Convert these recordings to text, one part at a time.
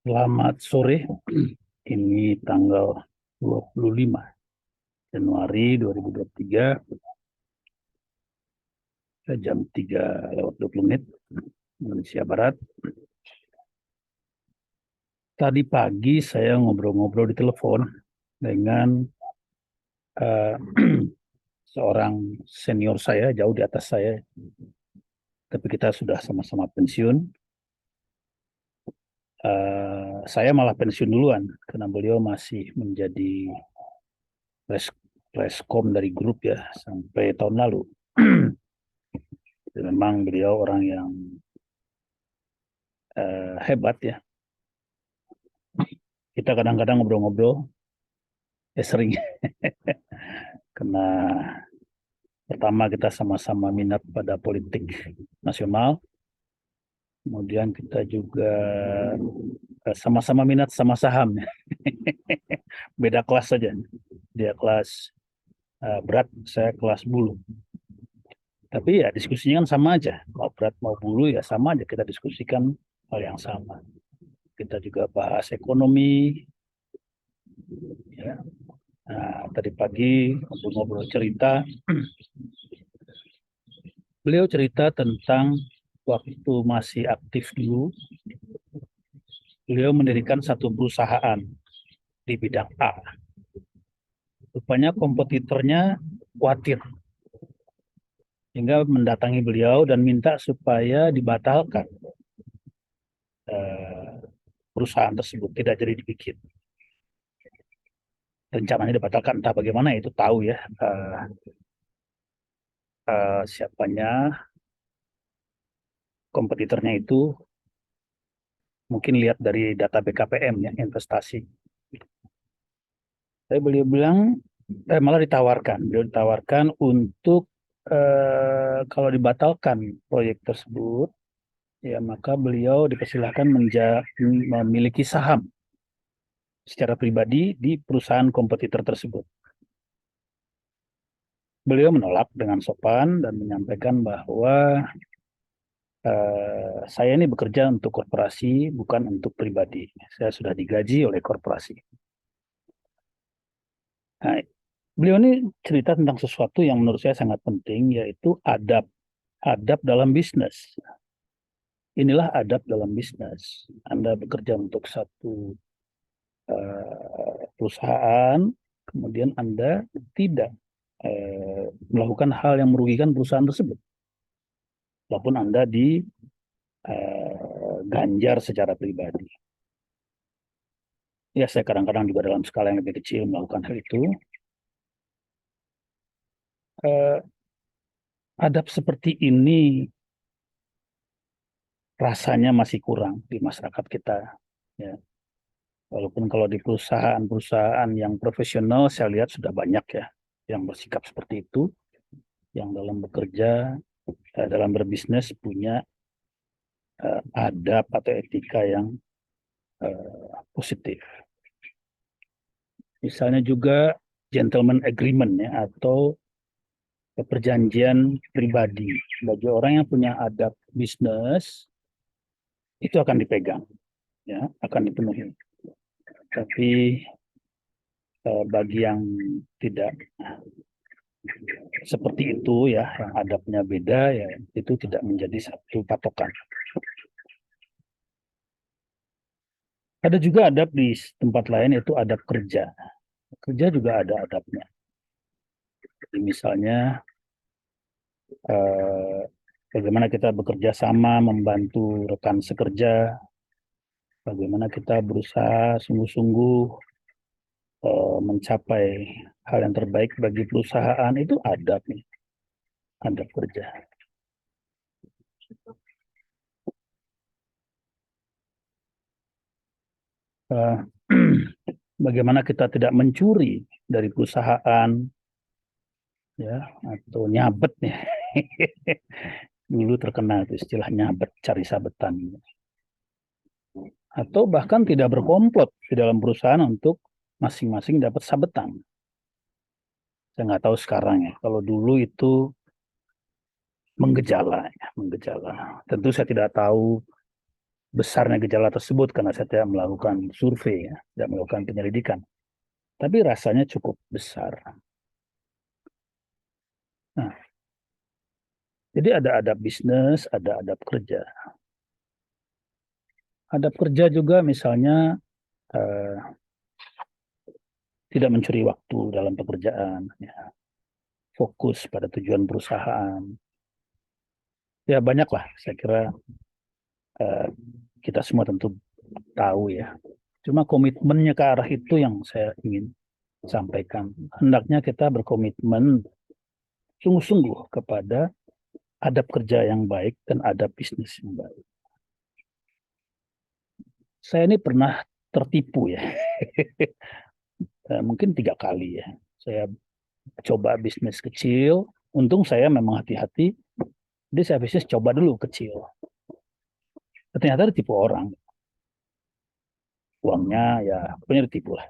Selamat sore, ini tanggal 25 Januari 2023, jam 3:20 Indonesia Barat. Tadi pagi saya ngobrol-ngobrol di telepon dengan eh, seorang senior saya, jauh di atas saya, tapi kita sudah sama-sama pensiun. Saya malah pensiun duluan, karena beliau masih menjadi preskom dari grup ya, sampai tahun lalu. Memang beliau orang yang hebat ya. Kita kadang-kadang ngobrol-ngobrol, sering, karena pertama kita sama-sama minat pada politik nasional, kemudian kita juga sama-sama minat sama saham. Beda kelas saja, dia kelas berat, saya kelas bulu. Tapi ya diskusinya kan sama aja, mau berat mau bulu ya sama aja, kita diskusikan hal yang sama. Kita juga bahas ekonomi, ya. Nah, tadi pagi ngobrol-ngobrol cerita, beliau cerita tentang waktu masih aktif dulu, beliau mendirikan satu perusahaan di bidang A. Rupanya kompetitornya khawatir, hingga mendatangi beliau dan minta supaya dibatalkan eh, perusahaan tersebut, tidak jadi dibikin. Rencananya dibatalkan, entah bagaimana itu tahu ya siapanya kompetitornya itu, mungkin lihat dari data BKPM ya, investasi. Tapi beliau bilang malah beliau ditawarkan untuk kalau dibatalkan proyek tersebut, ya maka beliau dipersilahkan memiliki saham secara pribadi di perusahaan kompetitor tersebut. Beliau menolak dengan sopan dan menyampaikan bahwa saya ini bekerja untuk korporasi, bukan untuk pribadi. Saya sudah digaji oleh korporasi. Nah, beliau ini cerita tentang sesuatu yang menurut saya sangat penting, yaitu adab. Adab dalam bisnis. Inilah adab dalam bisnis. Anda bekerja untuk satu perusahaan, kemudian Anda tidak melakukan hal yang merugikan perusahaan tersebut, walaupun Anda diganjar secara pribadi. Ya, saya kadang-kadang juga dalam skala yang lebih kecil melakukan hal itu. Eh, Adab seperti ini rasanya masih kurang di masyarakat kita. Ya. Walaupun kalau di perusahaan-perusahaan yang profesional, saya lihat sudah banyak ya yang bersikap seperti itu, yang dalam bekerja, dalam berbisnis punya adab atau etika yang positif. Misalnya juga gentleman agreement ya, atau perjanjian pribadi. Bagi orang yang punya adab bisnis, itu akan dipegang, ya, akan dipenuhi. Tapi bagi yang tidak seperti itu ya, yang adabnya beda ya, itu tidak menjadi satu patokan. Ada juga adab di tempat lain, yaitu adab kerja. Kerja juga ada adabnya. Jadi misalnya eh, bagaimana kita bekerja sama membantu rekan sekerja, bagaimana kita berusaha sungguh-sungguh mencapai hal yang terbaik bagi perusahaan, itu adab nih, adab kerja. Eh, Bagaimana kita tidak mencuri dari perusahaan, ya, atau nyabet nih. Dulu terkenal itu istilah nyabet, cari sabetan. Atau bahkan tidak berkomplot di dalam perusahaan untuk masing-masing dapat sabetan. Saya nggak tahu sekarang ya. Kalau dulu itu menggejala, ya, menggejala. Tentu saya tidak tahu besarnya gejala tersebut karena saya tidak melakukan survei, ya, tidak melakukan penyelidikan. Tapi rasanya cukup besar. Nah, jadi ada adab bisnis, ada adab kerja. Adab kerja juga misalnya eh, tidak mencuri waktu dalam pekerjaan, ya, fokus pada tujuan perusahaan. Ya banyaklah, saya kira eh, kita semua tentu tahu ya. Cuma komitmennya ke arah itu yang saya ingin sampaikan. Hendaknya kita berkomitmen sungguh-sungguh kepada adab kerja yang baik dan adab bisnis yang baik. Saya ini pernah tertipu ya, mungkin 3 kali ya. Saya coba bisnis kecil, untung saya memang hati-hati, jadi saya bisnis coba dulu kecil. Ternyata ditipu orang, uangnya ya pokoknya ditipu lah.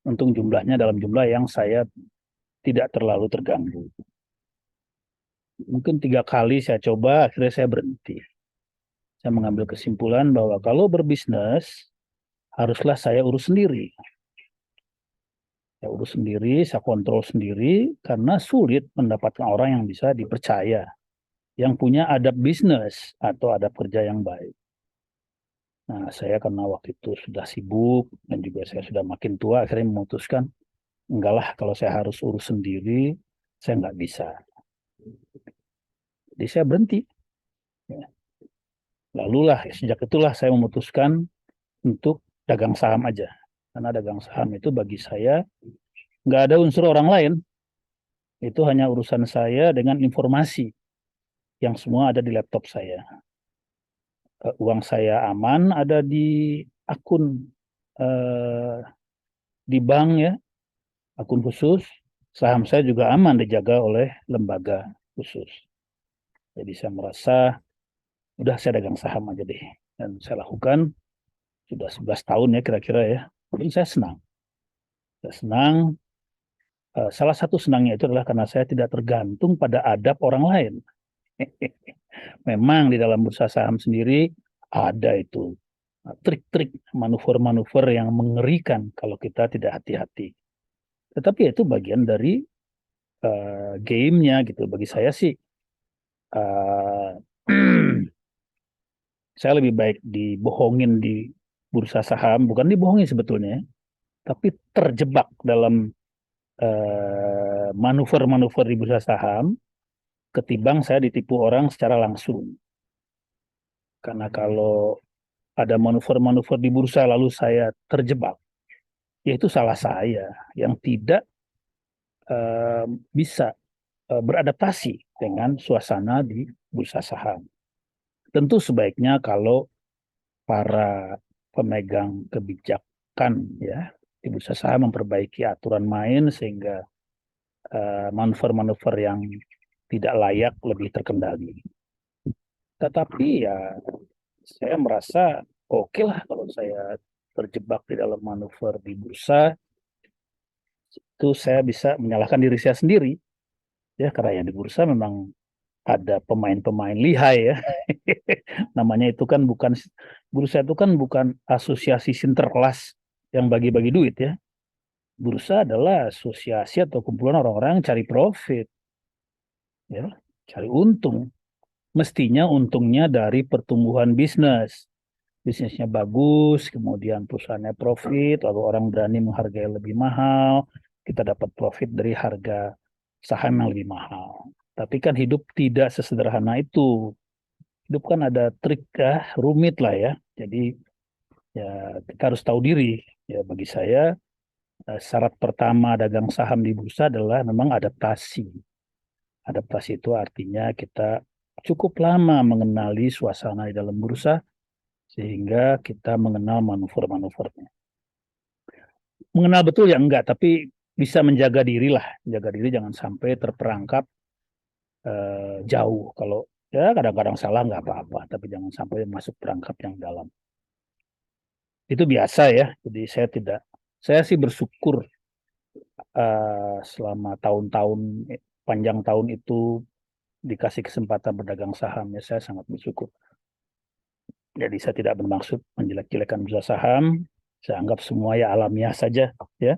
Untung jumlahnya dalam jumlah yang saya tidak terlalu terganggu. Mungkin 3 kali saya coba, akhirnya saya berhenti. Saya mengambil kesimpulan bahwa kalau berbisnis, haruslah saya urus sendiri. Saya urus sendiri, saya kontrol sendiri, karena sulit mendapatkan orang yang bisa dipercaya, yang punya adab bisnis atau adab kerja yang baik. Nah, saya karena waktu itu sudah sibuk dan juga saya sudah makin tua, akhirnya memutuskan, enggak lah kalau saya harus urus sendiri, saya nggak bisa. Jadi saya berhenti. Ya. Lalu lah, sejak itulah saya memutuskan untuk dagang saham aja. Karena dagang saham itu bagi saya nggak ada unsur orang lain. Itu hanya urusan saya dengan informasi yang semua ada di laptop saya. Uang saya aman ada di akun eh, di bank ya, akun khusus. Saham saya juga aman dijaga oleh lembaga khusus. Jadi saya merasa udah saya dagang saham aja deh. Dan saya lakukan sudah 11 tahun ya kira-kira ya. Dan saya senang. Saya senang. Salah satu senangnya itu adalah karena saya tidak tergantung pada adab orang lain. Memang di dalam bursa saham sendiri ada itu trik-trik, manuver-manuver yang mengerikan kalau kita tidak hati-hati. Tetapi itu bagian dari gamenya gitu. Bagi saya sih, uh, saya lebih baik dibohongin di bursa saham, bukan dibohongin sebetulnya, tapi terjebak dalam manuver-manuver di bursa saham, ketimbang saya ditipu orang secara langsung. Karena kalau ada manuver-manuver di bursa lalu saya terjebak, ya itu salah saya yang tidak bisa beradaptasi dengan suasana di bursa saham. Tentu sebaiknya kalau para pemegang kebijakan ya di bursa saham memperbaiki aturan main sehingga manuver-manuver yang tidak layak lebih terkendali. Tetapi ya saya merasa oke lah kalau saya terjebak di dalam manuver di bursa, itu saya bisa menyalahkan diri saya sendiri ya karena yang di bursa memang ada pemain-pemain lihai ya. Namanya itu kan bukan bursa itu kan bukan asosiasi sinterklas yang bagi-bagi duit ya. Bursa adalah asosiasi atau kumpulan orang-orang yang cari profit ya, cari untung. Mestinya untungnya dari pertumbuhan bisnis. Bisnisnya bagus, kemudian perusahaannya profit, lalu orang berani menghargai lebih mahal, kita dapat profit dari harga saham yang lebih mahal. Tapi kan hidup tidak sesederhana itu. Hidup kan ada trik ya, rumit lah ya. Jadi ya kita harus tahu diri. Ya bagi saya syarat pertama dagang saham di bursa adalah memang adaptasi. Adaptasi itu artinya kita cukup lama mengenali suasana di dalam bursa sehingga kita mengenal manuver-manuvernya. Mengenal betul ya enggak, tapi bisa menjaga diri lah. Menjaga diri jangan sampai terperangkap jauh. Kalau ya kadang-kadang salah nggak apa-apa, tapi jangan sampai masuk perangkap yang dalam. Itu biasa ya. Jadi saya sih bersyukur selama tahun-tahun panjang tahun itu dikasih kesempatan berdagang saham ya saya sangat bersyukur. Jadi saya tidak bermaksud menjelek-jelekan bursa saham. Saya anggap semua ya alamiah saja, ya.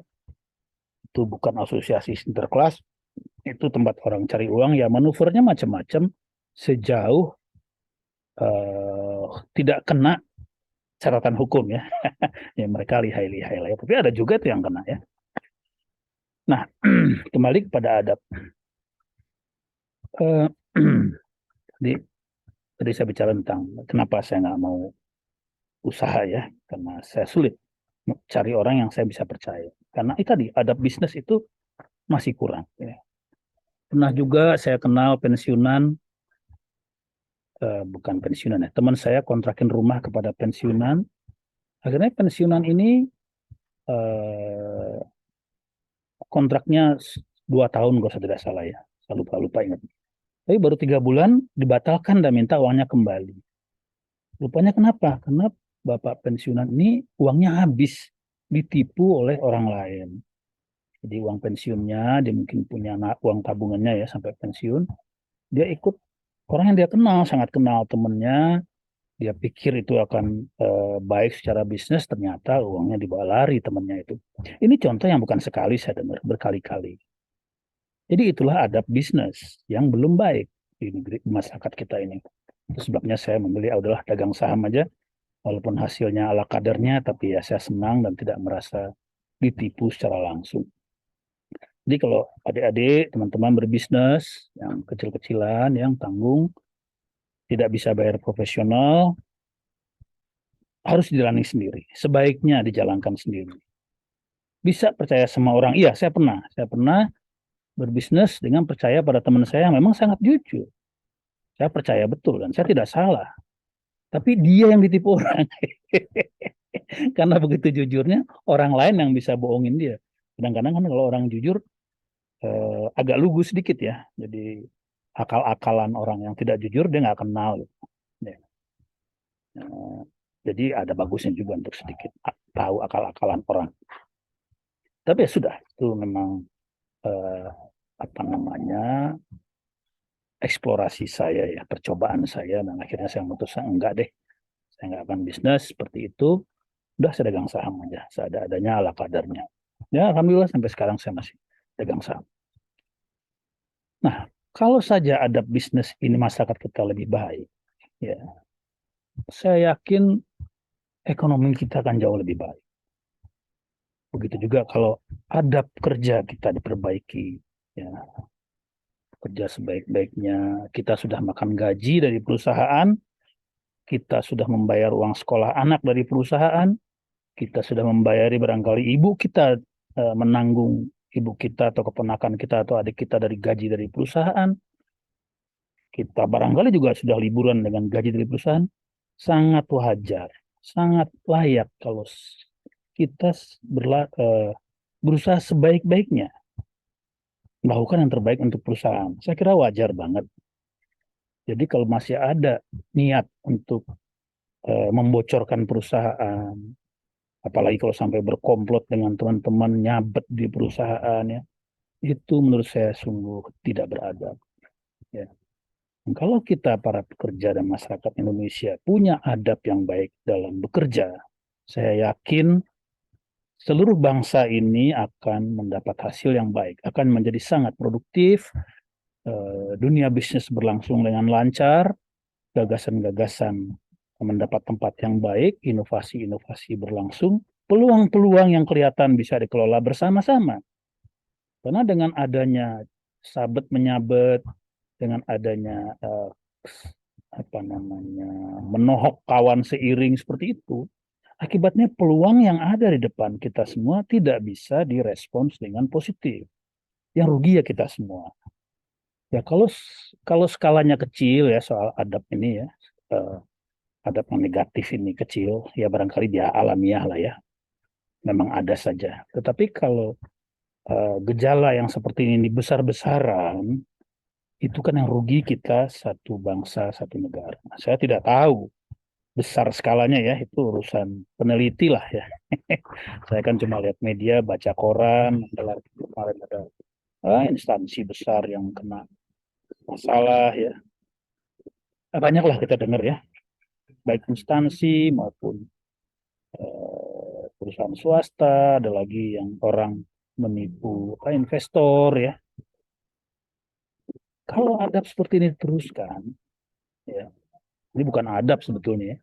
Itu bukan asosiasi sinterklas, itu tempat orang cari uang, ya manuvernya macam-macam sejauh tidak kena catatan hukum, ya. Ya mereka lihai-lihai lah ya. Tapi ada juga tuh yang kena, ya. Nah, kembali kepada adab. Eh, Jadi, tadi saya bicara tentang kenapa saya nggak mau usaha, ya, karena saya sulit cari orang yang saya bisa percaya. Karena itu tadi adab bisnis itu masih kurang, ya. Pernah juga saya kenal pensiunan, bukan pensiunan ya, teman saya kontrakin rumah kepada pensiunan. Akhirnya pensiunan ini eh, kontraknya 2 tahun kalau saya tidak salah, ya. Saya lupa ingat. Tapi baru 3 bulan dibatalkan dan minta uangnya kembali. Rupanya kenapa? Karena bapak pensiunan ini uangnya habis, ditipu oleh orang lain. Jadi uang pensiunnya, dia mungkin punya uang tabungannya ya sampai pensiun. Dia ikut orang yang dia kenal, sangat kenal temennya. Dia pikir itu akan baik secara bisnis, ternyata uangnya dibawa lari temennya itu. Ini contoh yang bukan sekali saya dengar, berkali-kali. Jadi itulah adab bisnis yang belum baik di negeri di masyarakat kita ini. Itu sebabnya saya memilih, udahlah dagang saham aja. Walaupun hasilnya ala kadarnya, tapi ya saya senang dan tidak merasa ditipu secara langsung. Jadi kalau adik-adik, teman-teman berbisnis, yang kecil-kecilan, yang tanggung, tidak bisa bayar profesional, harus dijalani sendiri. Sebaiknya dijalankan sendiri. Bisa percaya sama orang? Iya, saya pernah. Saya pernah berbisnis dengan percaya pada teman saya yang memang sangat jujur. Saya percaya betul dan saya tidak salah. Tapi dia yang ditipu orang. Karena begitu jujurnya, orang lain yang bisa bohongin dia. Kadang-kadang kan kalau orang jujur, agak lugu sedikit ya. Jadi akal-akalan orang yang tidak jujur dia nggak kenal. Ya. Jadi ada bagusnya juga untuk sedikit tahu akal-akalan orang. Tapi ya sudah, itu memang eh, apa namanya eksplorasi saya ya, percobaan saya, dan akhirnya saya memutuskan enggak deh, saya nggak akan bisnis seperti itu. Udah saya dagang saham aja, seadanya ala kadarnya. Ya alhamdulillah sampai sekarang saya masih dagang saham. Nah, kalau saja adab bisnis ini masyarakat kita lebih baik, ya, saya yakin ekonomi kita akan jauh lebih baik. Begitu juga kalau adab kerja kita diperbaiki, ya, kerja sebaik-baiknya, kita sudah makan gaji dari perusahaan, kita sudah membayar uang sekolah anak dari perusahaan, kita sudah membayari barangkali ibu kita, menanggung ibu kita atau keponakan kita atau adik kita dari gaji dari perusahaan, kita barangkali juga sudah liburan dengan gaji dari perusahaan, sangat wajar, sangat layak kalau kita berusaha sebaik-baiknya melakukan yang terbaik untuk perusahaan. Saya kira wajar banget. Jadi kalau masih ada niat untuk membocorkan perusahaan, apalagi kalau sampai berkomplot dengan teman-teman nyabet di perusahaan, ya, itu menurut saya sungguh tidak beradab. Ya. Dan kalau kita para pekerja dan masyarakat Indonesia punya adab yang baik dalam bekerja, saya yakin seluruh bangsa ini akan mendapat hasil yang baik, akan menjadi sangat produktif, dunia bisnis berlangsung dengan lancar, gagasan-gagasan mendapat tempat yang baik, inovasi-inovasi berlangsung, peluang-peluang yang kelihatan bisa dikelola bersama-sama. Karena dengan adanya sabet menyabet, dengan adanya apa namanya menohok kawan seiring seperti itu, akibatnya peluang yang ada di depan kita semua tidak bisa direspons dengan positif. Yang rugi ya kita semua. Ya kalau skalanya kecil ya soal adab ini ya, eh, adab yang negatif ini kecil, ya barangkali dia alamiah lah ya, memang ada saja. Tetapi kalau gejala yang seperti ini besar-besaran, itu kan yang rugi kita satu bangsa, satu negara. Nah, saya tidak tahu besar skalanya ya, itu urusan peneliti lah ya. Saya kan cuma lihat media, baca koran, kemarin ada instansi besar yang kena masalah ya. Banyaklah kita dengar ya. baik instansi maupun perusahaan swasta, ada lagi yang orang menipu investor ya. Kalau adab seperti ini teruskan, ya, ini bukan adab sebetulnya ya.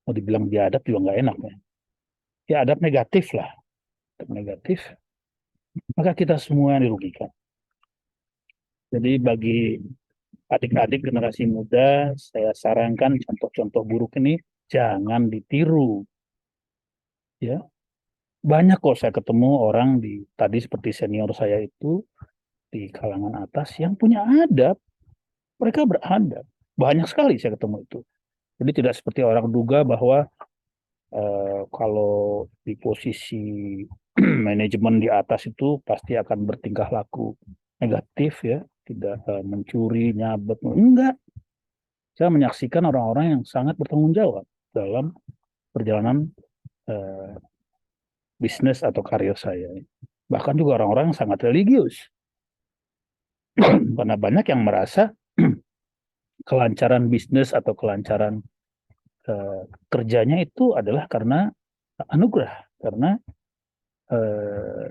Mau dibilang biadab juga nggak enak ya. Ya adab negatif lah, adab negatif. Maka kita semua yang dirugikan. Jadi bagi adik-adik generasi muda, saya sarankan contoh-contoh buruk ini jangan ditiru. Ya, banyak kok saya ketemu orang di tadi seperti senior saya itu di kalangan atas yang punya adab, mereka beradab. Banyak sekali saya ketemu itu. Jadi tidak seperti orang duga bahwa kalau di posisi manajemen di atas itu pasti akan bertingkah laku negatif ya, tidak mencuri, nyabet. Enggak. Saya menyaksikan orang-orang yang sangat bertanggung jawab dalam perjalanan eh, bisnis atau karir saya. Bahkan juga orang-orang yang sangat religius. Karena banyak yang merasa kelancaran bisnis atau kelancaran kerjanya itu adalah karena anugerah. Karena eh,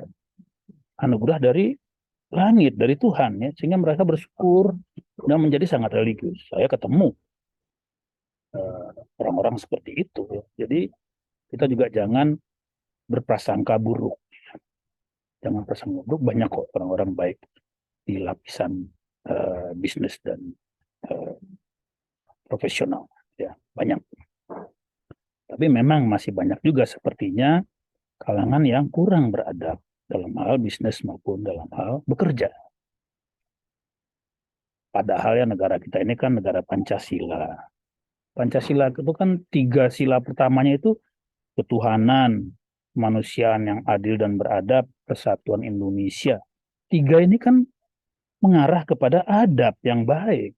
anugerah dari langit, dari Tuhan. Ya. Sehingga mereka bersyukur dan menjadi sangat religius. Saya ketemu orang-orang seperti itu. Ya. Jadi kita juga jangan berprasangka buruk. Jangan prasangka buruk, banyak kok orang-orang baik di lapisan bisnis dan uh, profesional. Ya, banyak. Tapi memang masih banyak juga sepertinya kalangan yang kurang beradab dalam hal bisnis maupun dalam hal bekerja. Padahal ya negara kita ini kan negara Pancasila. Pancasila itu kan tiga sila pertamanya itu ketuhanan, kemanusiaan yang adil dan beradab, persatuan Indonesia. Tiga ini kan mengarah kepada adab yang baik.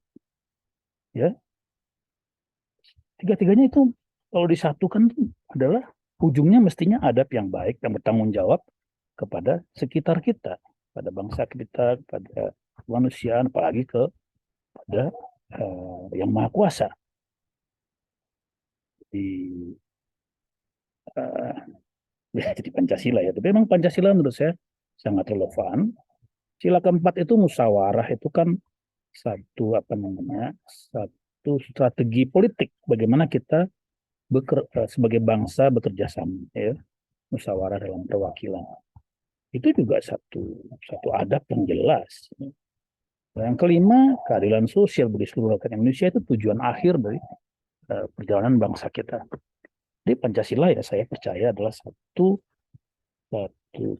Ya, tiga-tiganya itu kalau disatukan itu adalah ujungnya mestinya adab yang baik yang bertanggung jawab kepada sekitar kita, pada bangsa kita, pada kemanusiaan, apalagi kepada yang maha kuasa. Di uh, ya, jadi Pancasila ya. Tapi memang Pancasila menurut saya sangat relevan. Sila keempat itu musyawarah itu kan satu apa namanya satu strategi politik bagaimana kita sebagai bangsa bekerja sama ya, musyawarah dalam perwakilan itu juga satu adab yang jelas. Yang kelima, keadilan sosial bagi seluruh rakyat Indonesia itu tujuan akhir dari perjalanan bangsa kita. Jadi Pancasila ya saya percaya adalah satu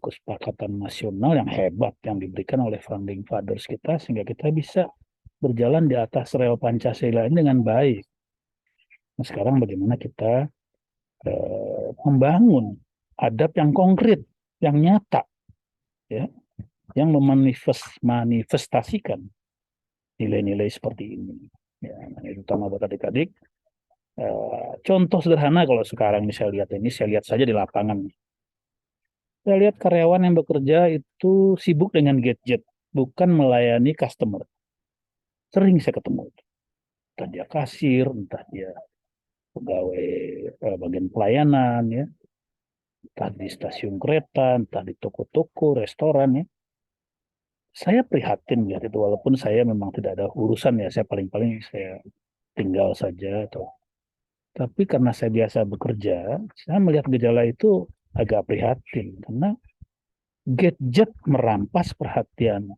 kesepakatan nasional yang hebat yang diberikan oleh founding fathers kita sehingga kita bisa berjalan di atas rel Pancasila ini dengan baik. Nah, sekarang bagaimana kita membangun adab yang konkret, yang nyata, ya, yang memanifestasikan nilai-nilai seperti ini. Ya, terutama buat adik-adik. Contoh sederhana kalau sekarang ini saya lihat saja di lapangan. Saya lihat karyawan yang bekerja itu sibuk dengan gadget, bukan melayani customer. Sering saya ketemu. Entah dia kasir, entah dia pegawai bagian pelayanan, ya, entah di stasiun kereta, entah di toko-toko, restoran, ya. Saya prihatin lihat itu, walaupun saya memang tidak ada urusan ya, saya paling-paling saya tinggal saja atau. Tapi karena saya biasa bekerja, saya melihat gejala itu agak prihatin karena gadget merampas perhatian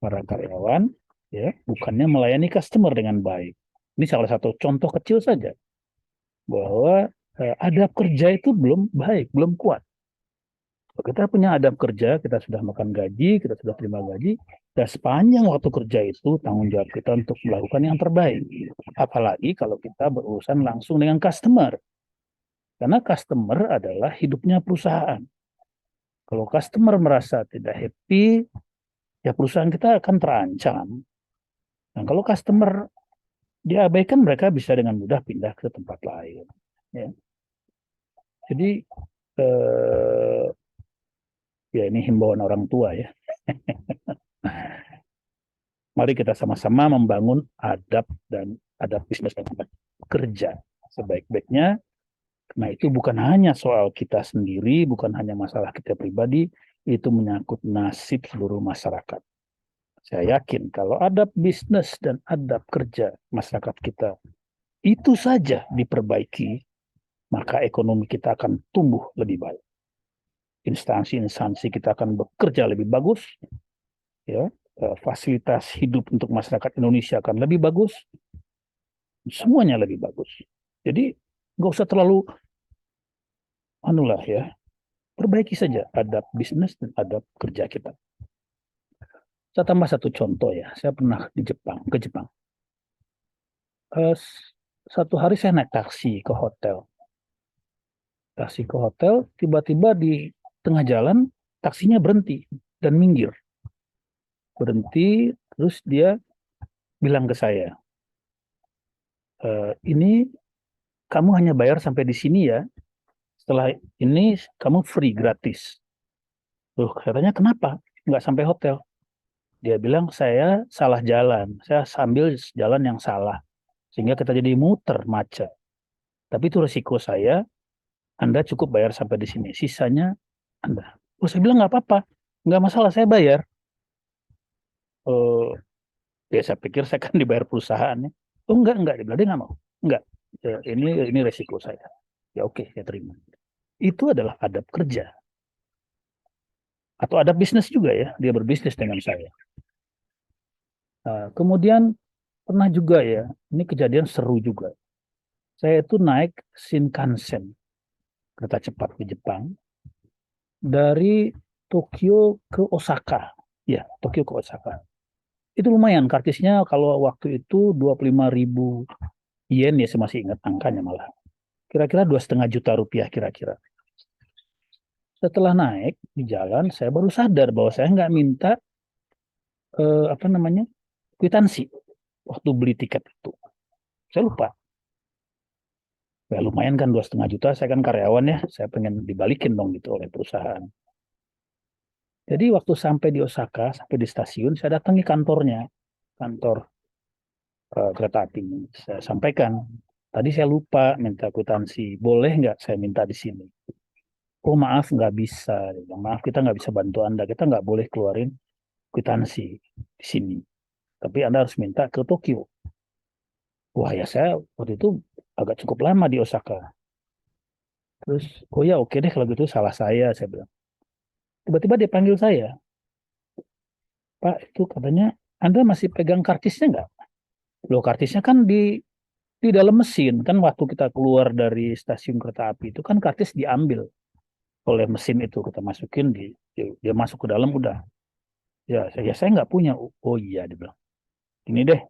para karyawan, ya, bukannya melayani customer dengan baik. Ini salah satu contoh kecil saja bahwa adab kerja itu belum baik, belum kuat. Kalau kita punya adab kerja, kita sudah makan gaji, kita sudah terima gaji, dan sepanjang waktu kerja itu tanggung jawab kita untuk melakukan yang terbaik. Apalagi kalau kita berurusan langsung dengan customer. Karena customer adalah hidupnya perusahaan. Kalau customer merasa tidak happy, ya perusahaan kita akan terancam. Nah, kalau customer diabaikan, mereka bisa dengan mudah pindah ke tempat lain. Ya. Jadi, ya ini himbauan orang tua ya. Mari kita sama-sama membangun adab dan adab bisnis dan adab kerja sebaik-baiknya. Nah, itu bukan hanya soal kita sendiri, bukan hanya masalah kita pribadi, itu menyangkut nasib seluruh masyarakat. Saya yakin kalau adab bisnis dan adab kerja masyarakat kita itu saja diperbaiki, maka ekonomi kita akan tumbuh lebih baik. Instansi-instansi kita akan bekerja lebih bagus, ya, fasilitas hidup untuk masyarakat Indonesia akan lebih bagus, semuanya lebih bagus. Jadi nggak usah terlalu anulah ya, perbaiki saja adab bisnis dan adab kerja kita. Saya tambah satu contoh ya, saya pernah ke Jepang. Eh, Satu hari saya naik taksi ke hotel. Tiba-tiba di tengah jalan taksinya berhenti dan minggir. Berhenti, terus dia bilang ke saya, ini kamu hanya bayar sampai di sini ya. Setelah ini kamu free gratis. Loh, katanya kenapa? Nggak sampai hotel. Dia bilang saya salah jalan. Saya sambil jalan yang salah. Sehingga kita jadi muter macet. Tapi itu resiko saya. Anda cukup bayar sampai di sini. Sisanya Anda. Oh, saya bilang nggak apa-apa. Nggak masalah, saya bayar. Oh, ya saya pikir saya kan dibayar perusahaannya. Oh, enggak. Dia bilang dia nggak mau. Enggak. Ya, ini resiko saya. Ya oke, saya terima. Itu adalah adab kerja. Atau adab bisnis juga ya. Dia berbisnis dengan saya. Nah, kemudian pernah juga ya, ini kejadian seru juga. Saya itu naik Shinkansen, kereta cepat di Jepang, dari Tokyo ke Osaka. Ya, Tokyo ke Osaka. Itu lumayan, kartisnya kalau waktu itu 25.000 yen ya, saya masih ingat angkanya malah. Kira-kira 2,5 juta rupiah kira-kira. Setelah naik di jalan, saya baru sadar bahwa saya nggak minta apa namanya kwitansi waktu beli tiket itu. Saya lupa. Ya lumayan kan 2,5 juta, saya kan karyawan ya, saya pengen dibalikin dong gitu oleh perusahaan. Jadi waktu sampai di Osaka, sampai di stasiun, saya datangi kantornya, kantor kereta api. Saya sampaikan, tadi saya lupa minta kwitansi, boleh nggak saya minta di sini? Oh maaf, nggak bisa. Maaf, kita nggak bisa bantu Anda, kita nggak boleh keluarin kwitansi di sini. Tapi Anda harus minta ke Tokyo. Wah ya, saya waktu itu agak cukup lama di Osaka. Terus, oh ya oke deh kalau gitu salah saya bilang. Tiba-tiba dia panggil saya, Pak, itu katanya Anda masih pegang kartisnya nggak? Loh, kartisnya kan di dalam mesin. Kan waktu kita keluar dari stasiun kereta api itu kan kartis diambil oleh mesin itu. Kita masukin, dia masuk ke dalam udah. Ya saya nggak punya. Oh iya, dia bilang. Ini deh,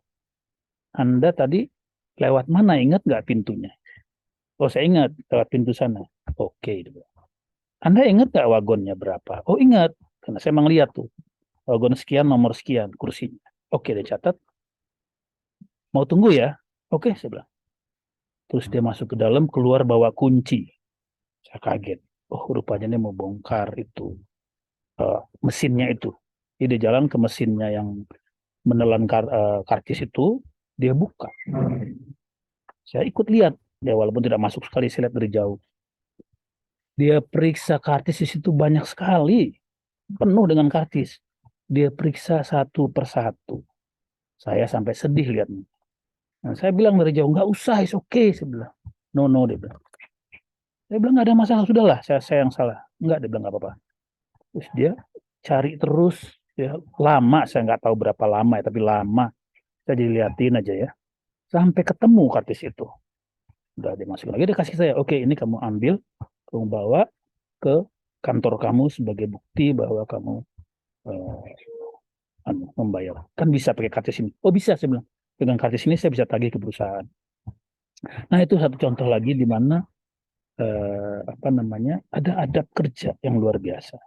Anda tadi lewat mana? Ingat nggak pintunya? Oh saya ingat, lewat pintu sana. Oke, dia bilang. Anda ingat nggak wagonnya berapa? Oh ingat, karena saya emang lihat tuh. Wagon sekian, nomor sekian, kursinya. Oke, dia catat. Mau tunggu ya? Oke, saya bilang. Terus dia masuk ke dalam, keluar bawa kunci. Saya kaget. Oh, rupanya dia mau bongkar itu mesinnya itu. Jadi dia jalan ke mesinnya yang menelan karcis itu, dia buka. Saya ikut lihat. Ya, walaupun tidak masuk sekali, saya lihat dari jauh. Dia periksa karcis di situ banyak sekali. Penuh dengan karcis. Dia periksa satu persatu. Saya sampai sedih lihatnya. Nah, saya bilang dari jauh, nggak usah, it's okay. Saya bilang, no, dia bilang. Saya bilang, nggak ada masalah, sudahlah, saya yang salah. Nggak, dia bilang, nggak apa-apa. Terus dia cari terus, ya, lama, saya nggak tahu berapa lama ya, tapi lama. Saya jadi liatin aja ya. Sampai ketemu kartis itu. Udah dimasukin lagi, dia kasih saya, oke ini kamu ambil, kamu bawa ke kantor kamu sebagai bukti bahwa kamu membayar. Kan bisa pakai kartis ini. Oh bisa, saya bilang. Dengan kartis ini saya bisa tagih ke perusahaan. Nah itu satu contoh lagi di mana apa namanya ada adab kerja yang luar biasa.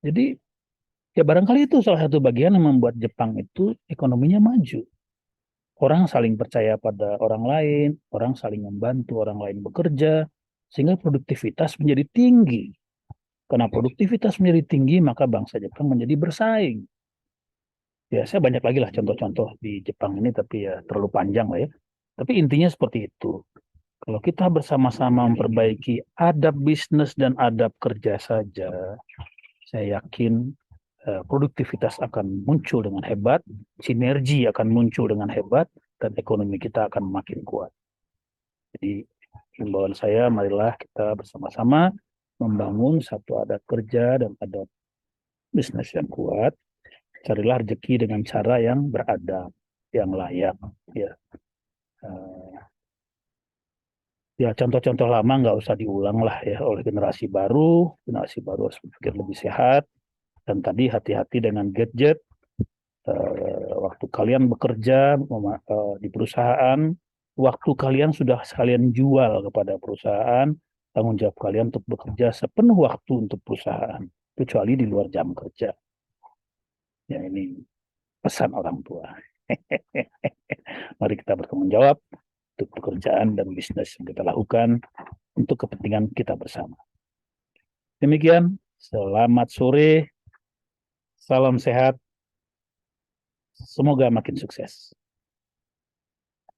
Jadi ya barangkali itu salah satu bagian yang membuat Jepang itu ekonominya maju. Orang saling percaya pada orang lain, orang saling membantu orang lain bekerja, sehingga produktivitas menjadi tinggi. Karena produktivitas menjadi tinggi, maka bangsa Jepang menjadi bersaing. Ya, saya banyak lagi lah contoh-contoh di Jepang ini, tapi ya terlalu panjang lah ya. Tapi intinya seperti itu. Kalau kita bersama-sama memperbaiki adab bisnis dan adab kerja saja, saya yakin produktivitas akan muncul dengan hebat, sinergi akan muncul dengan hebat, dan ekonomi kita akan makin kuat. Jadi himbauan saya, marilah kita bersama-sama membangun satu adab kerja dan adab bisnis yang kuat. Carilah rezeki dengan cara yang beradab, yang layak. Ya, Eh, ya contoh-contoh lama nggak usah diulang lah ya oleh generasi baru. Generasi baru harus berpikir lebih sehat. Dan tadi hati-hati dengan gadget. Waktu kalian bekerja di perusahaan, waktu kalian sudah sekalian jual kepada perusahaan, tanggung jawab kalian untuk bekerja sepenuh waktu untuk perusahaan, kecuali di luar jam kerja. Ya ini pesan orang tua. Mari kita bertanggung jawab untuk pekerjaan dan bisnis yang kita lakukan untuk kepentingan kita bersama. Demikian, selamat sore, salam sehat, semoga makin sukses.